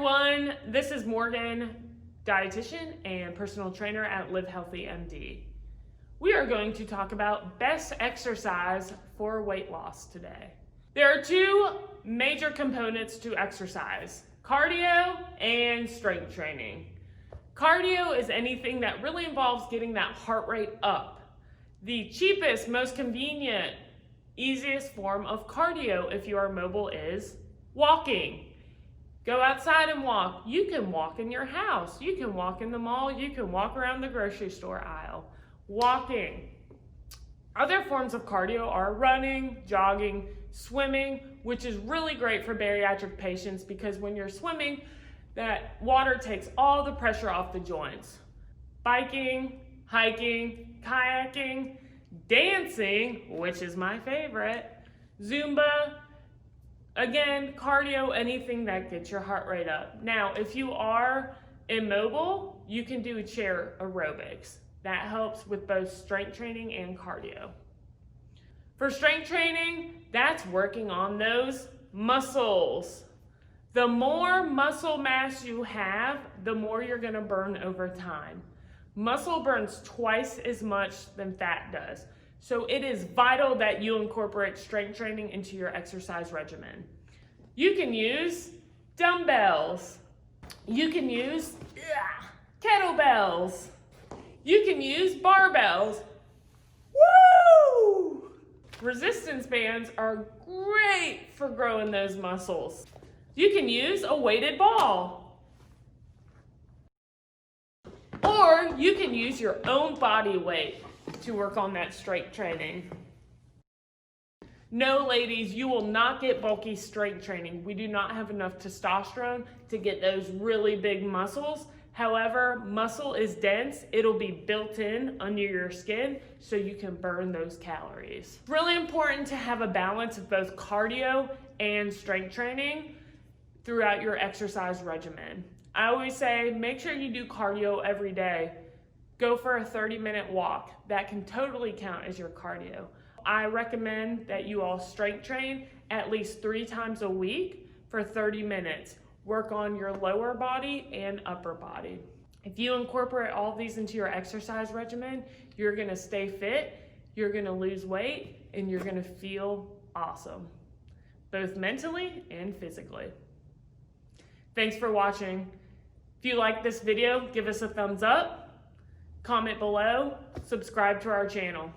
everyone, this is Morgan, dietitian and personal trainer at Live Healthy MD. We are going to talk about best exercise for weight loss today. There are two major components to exercise: cardio and strength training. Cardio is anything that really involves getting that heart rate up. The cheapest, most convenient, easiest form of cardio if you are mobile is walking. Go outside and walk. You can walk in your house. You can walk in the mall. You can walk around the grocery store aisle. Walking. Other forms of cardio are running, jogging, swimming, which is really great for bariatric patients because when you're swimming, that water takes all the pressure off the joints. Biking, hiking, kayaking, dancing, which is my favorite, Zumba. Again, cardio, anything that gets your heart rate up. Now, if you are immobile, you can do chair aerobics. That helps with both strength training and cardio. For strength training, that's working on those muscles. The more muscle mass you have, the more you're gonna burn over time. Muscle burns twice as much than fat does. So it is vital that you incorporate strength training into your exercise regimen. You can use dumbbells. You can use kettlebells. You can use barbells. Woo! Resistance bands are great for growing those muscles. You can use a weighted ball. Or you can use your own body weight to work on that strength training. No, ladies, you will not get bulky strength training. We do not have enough testosterone to get those really big muscles. However, muscle is dense. It'll be built in under your skin so you can burn those calories. It's really important to have a balance of both cardio and strength training throughout your exercise regimen. I always say, make sure you do cardio every day. Go for a 30-minute walk. That can totally count as your cardio. I recommend that you all strength train at least 3 times a week for 30 minutes. Work on your lower body and upper body. If you incorporate all of these into your exercise regimen, you're gonna stay fit, you're gonna lose weight, and you're gonna feel awesome, both mentally and physically. Thanks for watching. If you like this video, give us a thumbs up, comment below, subscribe to our channel.